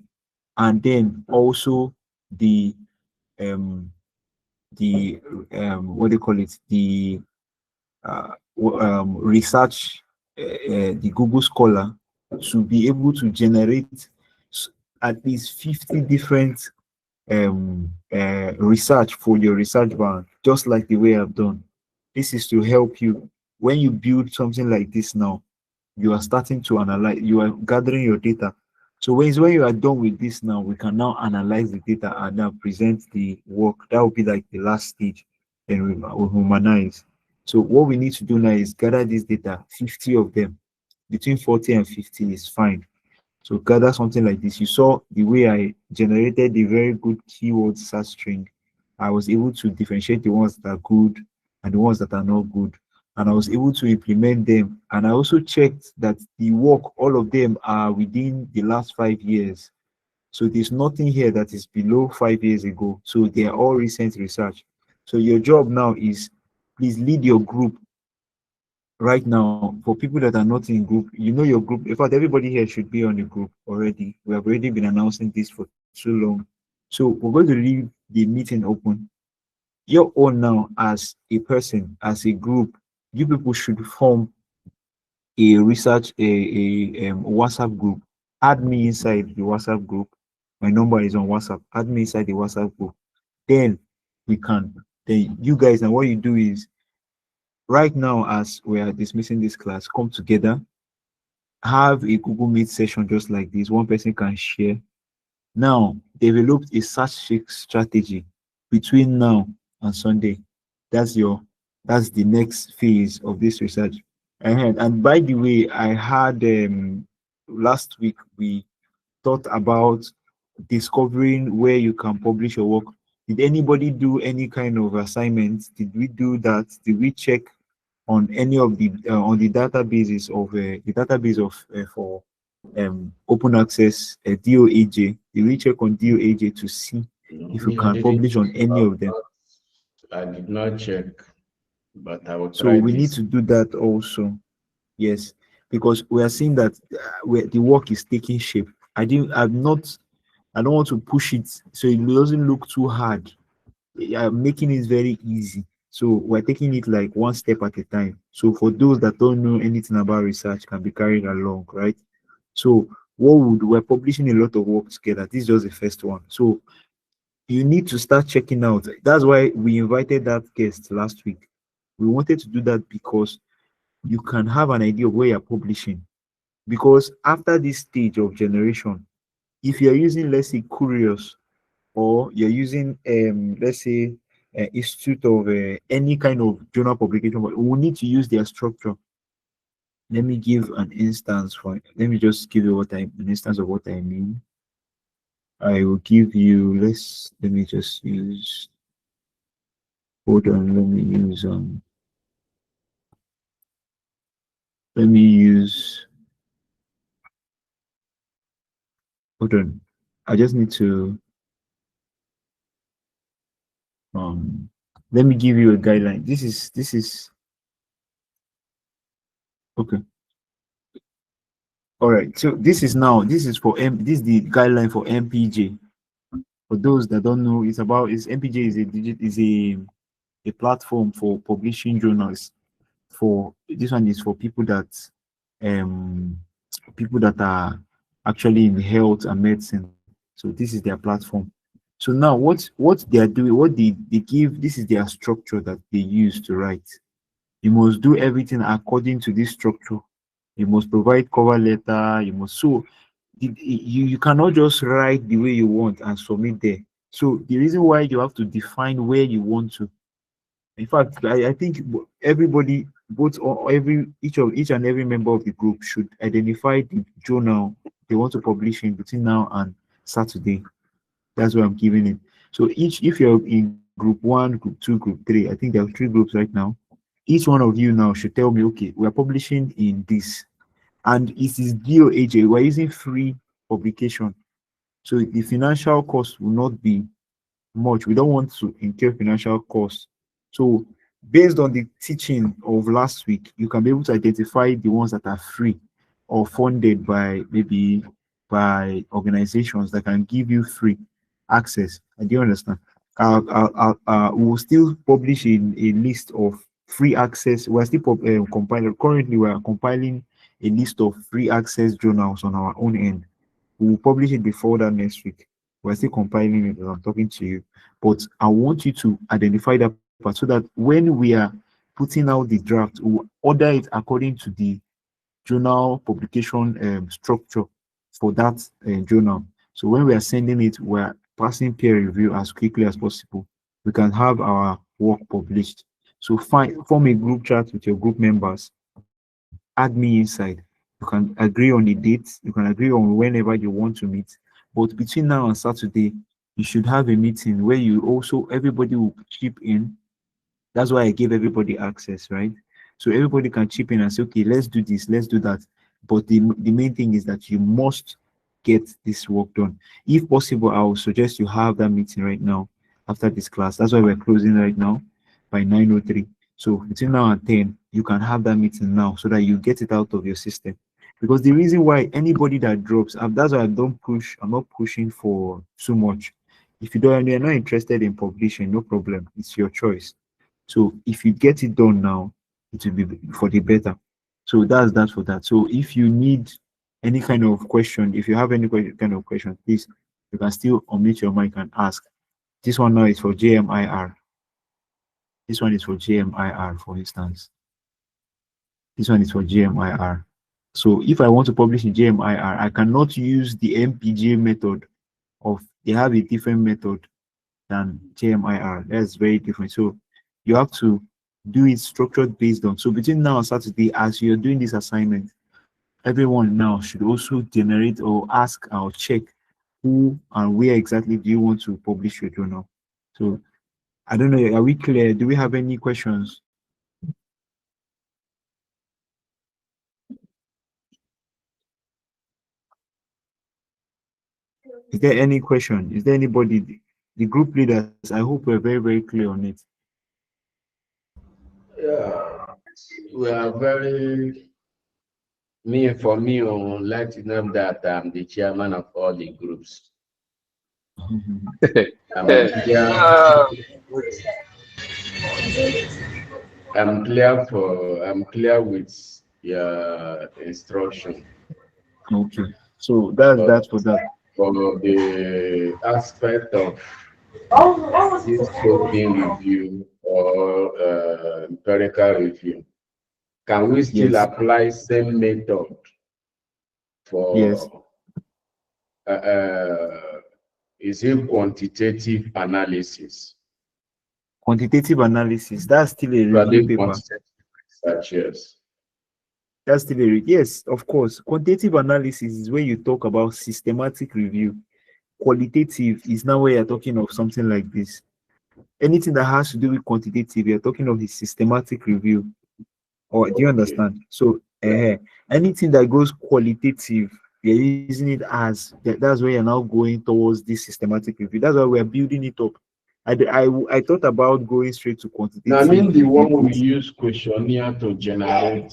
and then also the what do you call it? The research, the Google Scholar, to be able to generate at least 50 different research for your research bank, just like the way I've done. This is to help you when you build something like this now. You are starting to analyze, you are gathering your data. So when you are done with this now, we can now analyze the data and now present the work. That will be like the last stage. Then we humanize. So what we need to do now is gather this data, 50 of them. Between 40 and 50 is fine. So gather something like this. You saw the way I generated a very good keyword search string. I was able to differentiate the ones that are good and the ones that are not good. And I was able to implement them. And I also checked that the work, all of them are within the last 5 years. So there's nothing here that is below 5 years ago. So they are all recent research. So your job now is, please lead your group right now. For people that are not in group, you know your group. In fact, everybody here should be on the group already. We have already been announcing this for too long. So we're going to leave the meeting open. Your own now, as a person, as a group, you people should form a research, a WhatsApp group. Add me inside the WhatsApp group. My number is on WhatsApp. Add me inside the WhatsApp group. Then we can. Then you guys, and what you do is, right now, as we are dismissing this class, come together, have a Google Meet session just like this. One person can share. Now, develop a search strategy between now and Sunday. That's the next phase of this research. And by the way, I had last week we thought about discovering where you can publish your work. Did anybody do any kind of assignments? Did we do that? Did we check on any of the on the databases of for open access DOAJ? Did we check on DOAJ to see if you can publish on any of them? I did not check, but I will So try we this. need to do that also. Yes, because we are seeing that the work is taking shape. I don't want to push it so it doesn't look too hard. I'm making it very easy. So we're taking it like one step at a time. So for those that don't know anything about research, can be carried along, right? So we're publishing a lot of work together. This is just the first one. So you need to start checking out. That's why we invited that guest last week. We wanted to do that because you can have an idea of where you're publishing. Because after this stage of generation, if you're using, let's say, Curious, or you're using, let's say, Institute of any kind of journal publication, but we need to use their structure. Let me give an instance for. Let me just give you an instance of what I mean. I will give you. Let me just use. Hold on. Let me use Let me use. Hold on. I just need to. Let me give you a guideline. This is okay. All right. So this is this is the guideline for MPJ. For those that don't know, MPJ is a platform for publishing journals. For this one is for people that are actually in health and medicine. So this is their platform. So now what they are doing, what they give, this is their structure that they use to write. You must do everything according to this structure. You must provide cover letter. You cannot just write the way you want and submit there. So the reason why you have to define where you want to. In fact, I think everybody, each and every member of the group should identify the journal they want to publish in between now and Saturday. That's what I'm giving it. So if you're in group 1, group 2, group 3, I think there are 3 groups right now. Each one of you now should tell me, okay, we are publishing in this, and it is DOAJ. We're using free publication, so the financial cost will not be much. We don't want to incur financial costs. So based on the teaching of last week, you can be able to identify the ones that are free or funded by organizations that can give you free access. Do you understand? We'll still publish a list of free access. We're still compiling. Currently, we are compiling a list of free access journals on our own end. We will publish it before that next week. We're still compiling it as I'm talking to you. But I want you to identify that part so that when we are putting out the draft, we'll order it according to the journal publication structure for that journal. So when we are sending it, we're passing peer review as quickly as possible. We can have our work published. So form a group chat with your group members. Add me inside. You can agree on the dates. You can agree on whenever you want to meet. But between now and Saturday, you should have a meeting where you also everybody will chip in. That's why I gave everybody access, right? So everybody can chip in and say, okay, let's do this, let's do that. But the main thing is that you must get this work done. If possible, I would suggest you have that meeting right now after this class. That's why we're closing right now by 9:03. So between now and 10, you can have that meeting now so that you get it out of your system. Because the reason why anybody that drops, that's why I'm not pushing for too much. If you're not interested in publishing, no problem. It's your choice. So if you get it done now, it will be for the better. So that's that for that. So if you need any kind of question, if you have any kind of question, please, you can still unmute your mic and ask. This one now is for JMIR. This one is for JMIR, for instance. This one is for JMIR. So if I want to publish in JMIR, I cannot use the MPJ method they have a different method than JMIR. That's very different. So you have to do it structured based on. So between now and Saturday, as you're doing this assignment, everyone now should also generate or ask or check who and where exactly do you want to publish your journal. So I don't know, are we clear? Do we have any questions? Is there any question? Is there anybody, the group leaders? I hope we're very, very clear on it. Yeah, we are very, for me, I would like to know that I'm the chairman of all the groups. I'm clear with your instruction. Okay, so that's for that. For the aspect of this scoping review or empirical review, can we still apply same method for? Yes. Is it quantitative analysis? Quantitative analysis, that's still a review paper. Research, yes. That's still a yes, of course. Quantitative analysis is where you talk about systematic review. Qualitative is now where you're talking of something like this. Anything that has to do with quantitative, you're talking of the systematic review. Or do you understand? So anything that goes qualitative, you're using it as that's where you're now going towards this systematic review. That's why we're building it up. I thought about going straight to quantitative. Now, I mean the one we use questionnaire to generate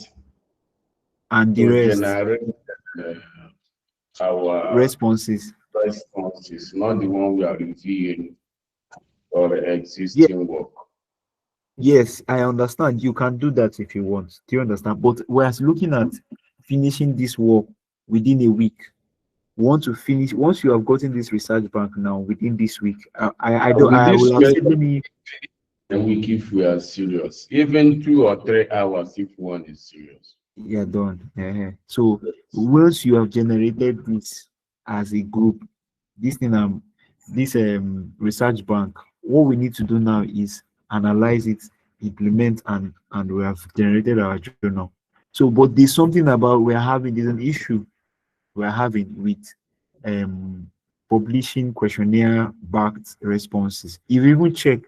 and the rest generate our responses, not the one we are reviewing or existing work. Yes, I understand. You can do that if you want. Do you understand? But we're looking at finishing this work within a week. We want to finish once you have gotten this research bank now within this week. I will have said maybe a week if we are serious. Even 2 or 3 hours if one is serious. You're done. So once you have generated this as a group, this research bank, what we need to do now is analyze it, implement, and we have generated our journal. So, but there's something about there's an issue we're having with publishing questionnaire-backed responses. If you even check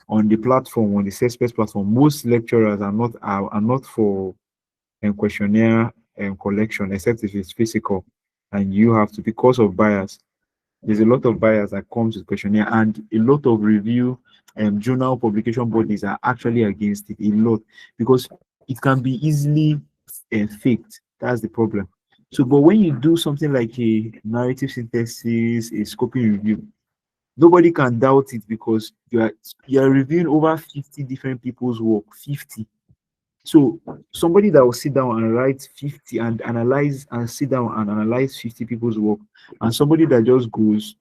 on the platform, on the CESPES platform, most lecturers are not for questionnaire collection, except if it's physical, and you have to, because of bias. There's a lot of bias that comes with questionnaire, and a lot of review journal publication bodies are actually against it a lot because it can be easily faked. That's the problem. So, but when you do something like a narrative synthesis, a scoping review, nobody can doubt it because you are reviewing over 50 different people's work. 50. So somebody that will sit down and write 50 and analyze and sit down and analyze 50 people's work, and somebody that just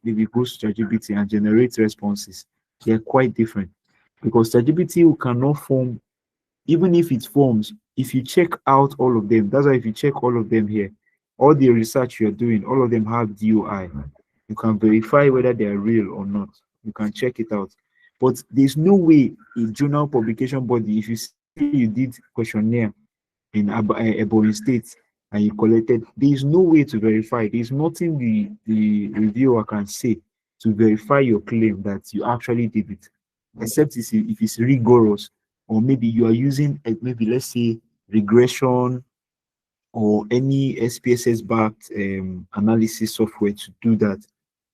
maybe goes to ChatGPT and generates responses, they're quite different. Because ChatGPT cannot form, even if it forms, if you check out all of them, that's why if you check all of them here, all the research you're doing, all of them have DOI. You can verify whether they are real or not. You can check it out. But there's no way a journal publication body, if you say you did questionnaire in Ebonyi State and you collected, there's no way to verify. There's nothing the reviewer can say to verify your claim that you actually did it, except if it's rigorous, or maybe you are using maybe let's say regression or any SPSS backed analysis software to do that.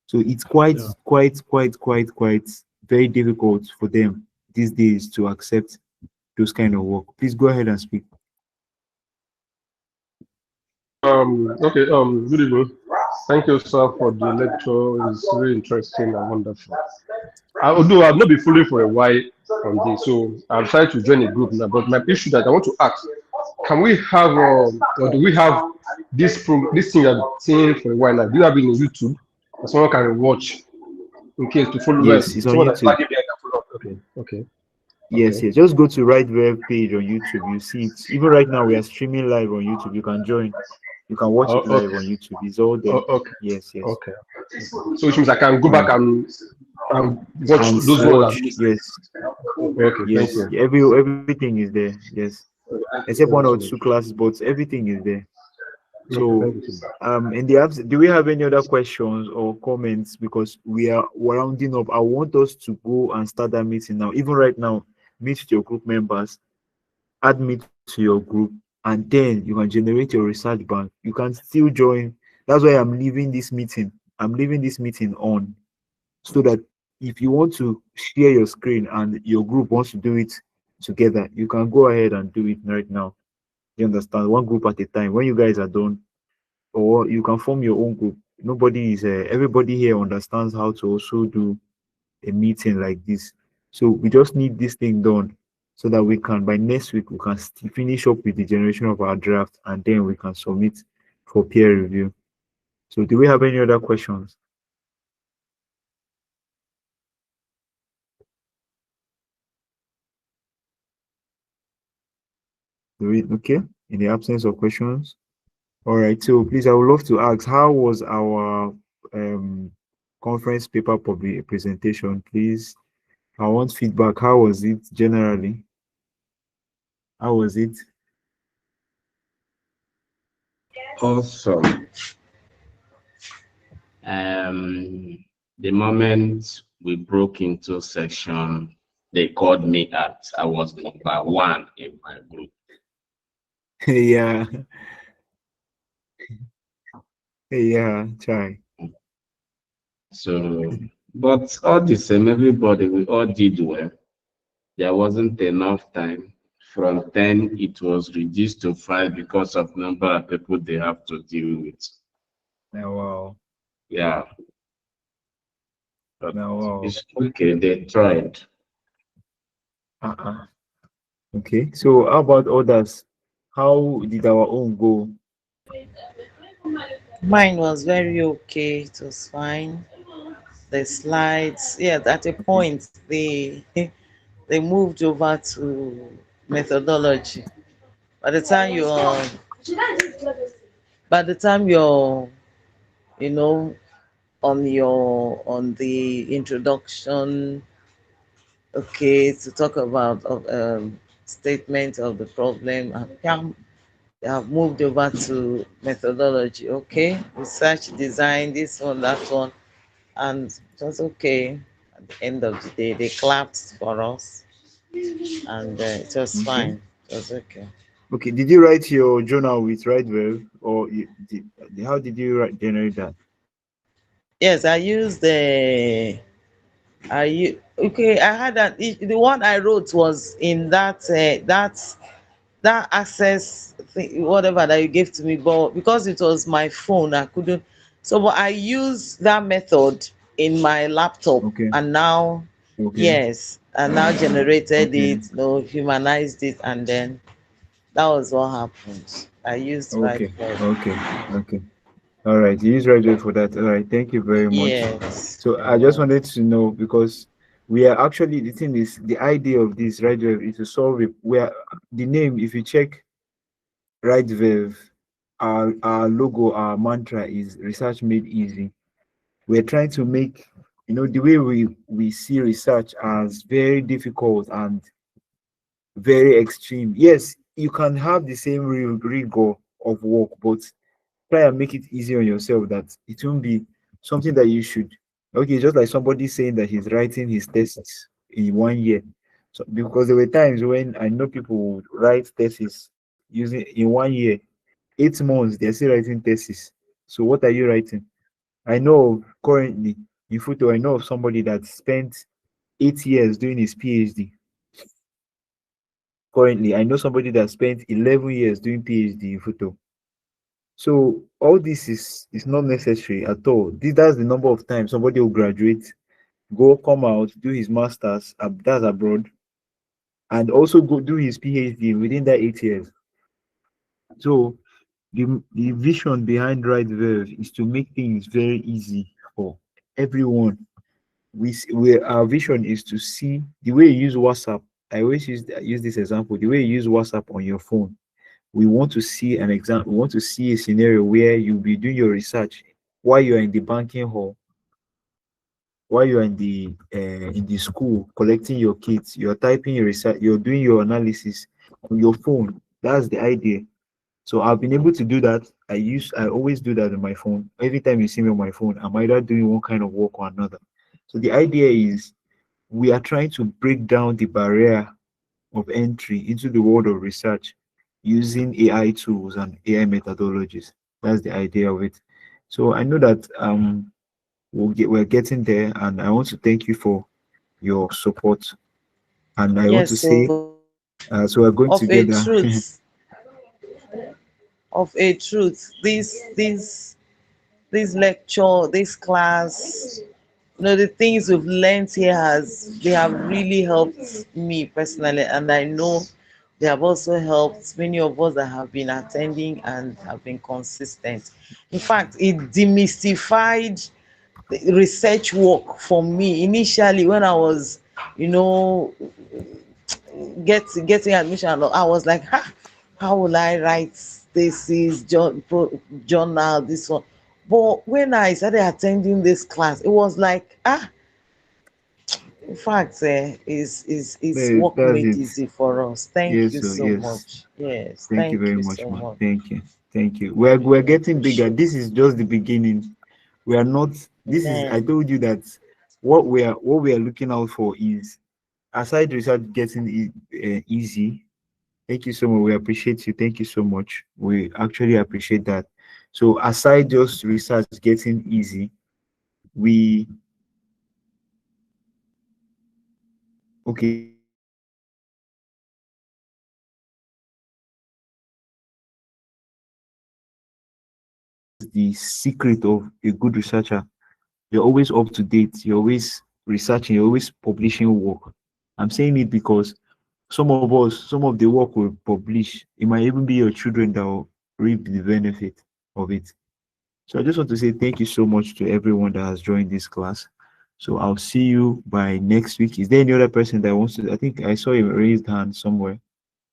So it's quite very difficult for them these days to accept those kind of work. Please go ahead and speak. Okay, good evening. Thank you, sir, for the lecture. It's really interesting and wonderful. Although I've not been fully for a while on this, so I'm trying to join a group now. But my issue that I want to ask, can we have, or do we have this thing I've seen for a while now? Do you have it on YouTube? That someone can watch in case to follow. Yes, it's on YouTube. Okay, okay. Yes, Okay. yes. Just go to Right Web page on YouTube. You see it. Even right now, we are streaming live on YouTube. You can join. You can watch it live on YouTube. It's all there. Okay. Yes, yes. Okay. So which means I can go back and watch And those watch, ones. yes, Okay. yes. Thank you. Everything is there. Yes, except one or two classes, but everything is there. So, in the apps, do we have any other questions or comments? Because we're rounding up. I want us to go and start that meeting now. Even right now, meet with your group members, add me to your group, and then you can generate your research bank. You can still join. That's why I'm leaving this meeting. I'm leaving this meeting on, so that if you want to share your screen and your group wants to do it together, you can go ahead and do it right now. You understand? One group at a time. When you guys are done, or you can form your own group. Nobody is everybody here understands how to also do a meeting like this. So we just need this thing done so that we can, by next week, we can finish up with the generation of our draft, and then we can submit for peer review. So do we have any other questions? Okay, in the absence of questions. All right, so please, I would love to ask, how was our conference paper presentation, please? I want feedback. How was it generally? How was it? Awesome. The moment we broke into section, they called me out. I was number one in my group. Yeah. Yeah, try. So, but all the same, everybody, we all did well. There wasn't enough time. From 10, it was reduced to 5 because of number of people they have to deal with. Oh, wow. Yeah. But wow. it's okay, they tried. Okay, so how about others? How did our own go? Mine was very okay. It was fine. The slides, yeah, at a point they moved over to methodology. By the time you're, you know, on the introduction, okay, to talk about statement of the problem, they have moved over to methodology. Okay, research, design, this one, that one, and it was okay. At the end of the day, they clapped for us, and it was fine. It was okay. Okay, did you write your journal with RightWeb, or how did you generate that? Yes, I used the. Okay? I had that. The one I wrote was in that access thing, whatever that you gave to me, but because it was my phone, I couldn't. So, but I used that method in my laptop, Okay. and now Okay. yes, and now generated Okay. it, humanized it, and then that was what happened. I used right Okay. verb. Okay. Okay. All right. You use right for that. All right. Thank you very much. Yes, So you're I just welcome. wanted to know because we are actually the thing is the idea of this right verb is to solve it. We are the name. If you check right verb, our logo, our mantra is research made easy. We're trying to make the way we see research as very difficult and very extreme. Yes, you can have the same rigor of work, but try and make it easy on yourself that it won't be something that you should. Okay, just like somebody saying that he's writing his thesis in 1 year. So because there were times when I know people would write thesis using in 1 year, 8 months, they're still writing thesis. So what are you writing? I know of currently in photo, I know of somebody that spent 8 years doing his PhD. Currently, I know somebody that spent 11 years doing PhD in photo. So all this is not necessary at all. That's the number of times somebody will graduate, go come out, do his masters, that's abroad, and also go do his PhD within that 8 years. So the vision behind Right Verve is to make things very easy for everyone. Our vision is to see the way you use WhatsApp. I always use this example. The way you use WhatsApp on your phone, we want to see an example. We want to see a scenario where you'll be doing your research while you're in the banking hall, while you're in the school collecting your kits. You're typing your research. You're doing your analysis on your phone. That's the idea. So I've been able to do that. I always do that on my phone. Every time you see me on my phone, I'm either doing one kind of work or another. So the idea is we are trying to break down the barrier of entry into the world of research using AI tools and AI methodologies. That's the idea of it. So I know that we're getting there, and I want to thank you for your support. And I want to Yes, say, so so we're going of a together. truth, this lecture, this class, the things we've learned here they have really helped me personally, and I know they have also helped many of us that have been attending and have been consistent. In fact, it demystified the research work for me initially when I was, you know, getting admission. I was like, how will I write thesis, journal, this one? But when I started attending this class, it was like, in fact, is work That's made it. easy for us. Thank Yes, you so so yes. much. Yes, Thank you thank very you much, so man. much. Thank you. Thank you. We're Really getting bigger. appreciate This is just the beginning. We are not it. this is I Amen. told you that what we are looking out for is aside research getting easy. Thank you so much. We appreciate you. Thank you so much. We actually appreciate that. So aside just research getting easy, we okay. The secret of a good researcher, you're always up to date, you're always researching, you're always publishing work. I'm saying it because some of the work we publish, it might even be your children that will reap the benefit of it. So I just want to say thank you so much to everyone that has joined this class. So I'll see you by next week. Is there any other person that wants to? I think I saw a raised hand somewhere.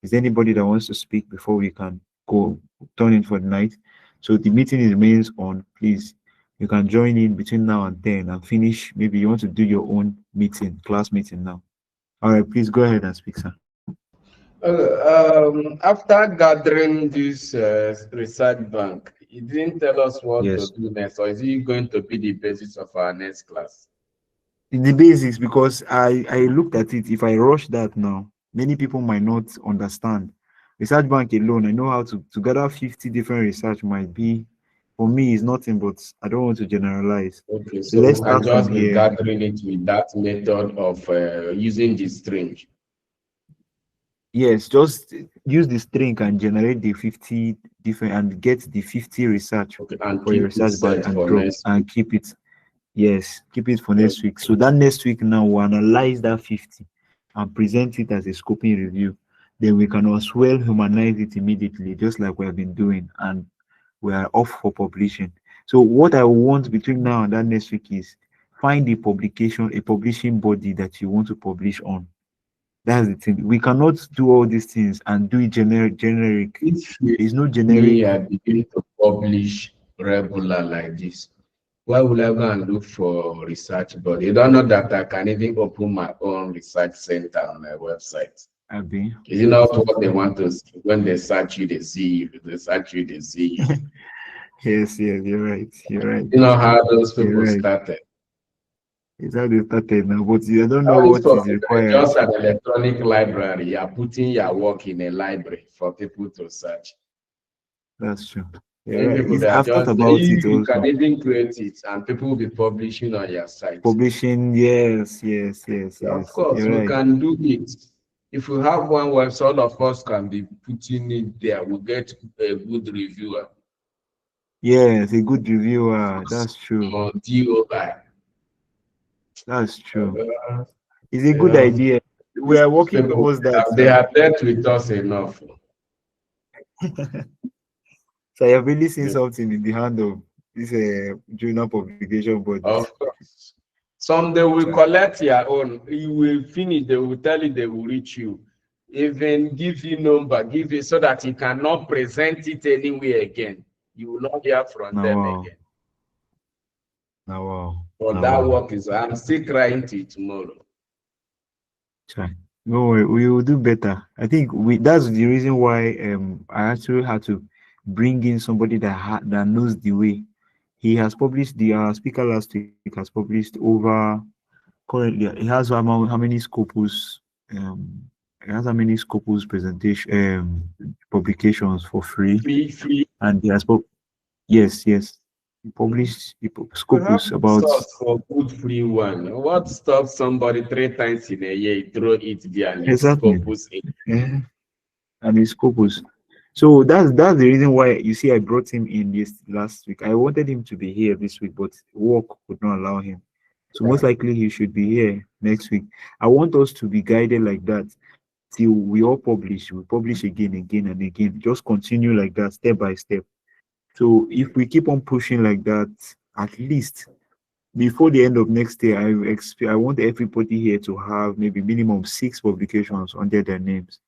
Is there anybody that wants to speak before we can go turn in for the night? So the meeting remains on. Please, you can join in between now and then and finish. Maybe you want to do your own meeting, class meeting now. All right, please go ahead and speak, sir. After gathering this research bank, he didn't tell us what to Yes. do next, or is he going to be the basis of our next class? In the basics, because I looked at it. If I rush that now, many people might not understand. Research bank alone, I know how to gather 50 different research might be for me is nothing, but I don't want to generalize. Okay, So so let's we can start from just be here. gathering it with that method of using the string. Yes, just use the string and generate the 50 different and get the 50 research Okay, and for your keep it research bank set and for drop next week. and keep it. Yes, keep it for next week. So that next week now we'll analyze that 50 and present it as a scoping review. Then we can as well humanize it immediately, just like we have been doing, and we are off for publishing. So what I want between now and that next week is find a publishing body that you want to publish on. That's the thing. We cannot do all these things and do it generic. There's no generic. We are beginning to publish regular like this. Why would I go and look for research body? You don't know that I can even open my own research center on my website. Abi. Is it not what they want to see? When they search you, they see you. They search you, they see you. Yes, you're right. You're right. You know how those people right. started. It's how they started now, but I don't know what is required. Just an electronic library, you are putting your work in a library for people to search. That's true. Right. I've thought about it also. You can even create it and people will be publishing on your site. Publishing, yes. Of course, we can do it. If we have one website, all of us can be putting it there. We'll get a good reviewer. Yes, a good reviewer. That's true. On DOI. That's true. It's a good idea. We are working towards that. They have dealt with us enough. So I have really seen something in the hand of this journal publication body. Of course. Someday we collect your own. You will finish. They will tell you they will reach you. Even give you number, give you so that you cannot present it anywhere again. You will not hear from them again. But that work is. I'm still crying to you tomorrow. Try. No worry, we will do better. I think that's the reason why I actually had to bring in somebody that knows the way. He has published the speaker last week has published over currently he has how many Scopus he has how many Scopus presentation publications for free. And he has yes he published Scopus about for good free one. What stops somebody 3 times in a year throw it there and Scopus in? Yeah. And it's Scopus. So that's the reason why you see I brought him in this last week. I wanted him to be here this week, but work would not allow him. So most likely he should be here next week. I want us to be guided like that till we all publish. We publish again and again. Just continue like that, step by step. So if we keep on pushing like that, at least before the end of next year, I want everybody here to have maybe minimum 6 publications under their names.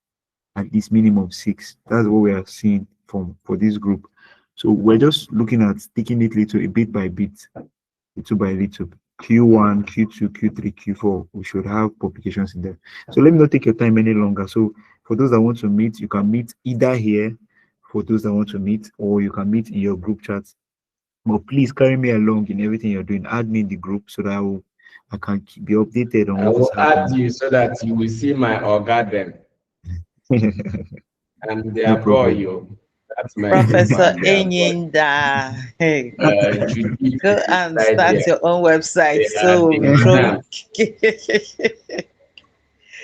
At least minimum 6. That's what we are seeing for this group. So we're just looking at taking it little bit by bit, little by little. Q1, Q2, Q3, Q4, we should have publications in there. So let me not take your time any longer. So for those that want to meet, you can meet either here for those that want to meet, or you can meet in your group chats. But please carry me along in everything you're doing. Add me in the group so that I can be updated on what is happening. I will add you so that you will see my organ. And they are for you. That's my Professor Enyinda. Go and start your own website. So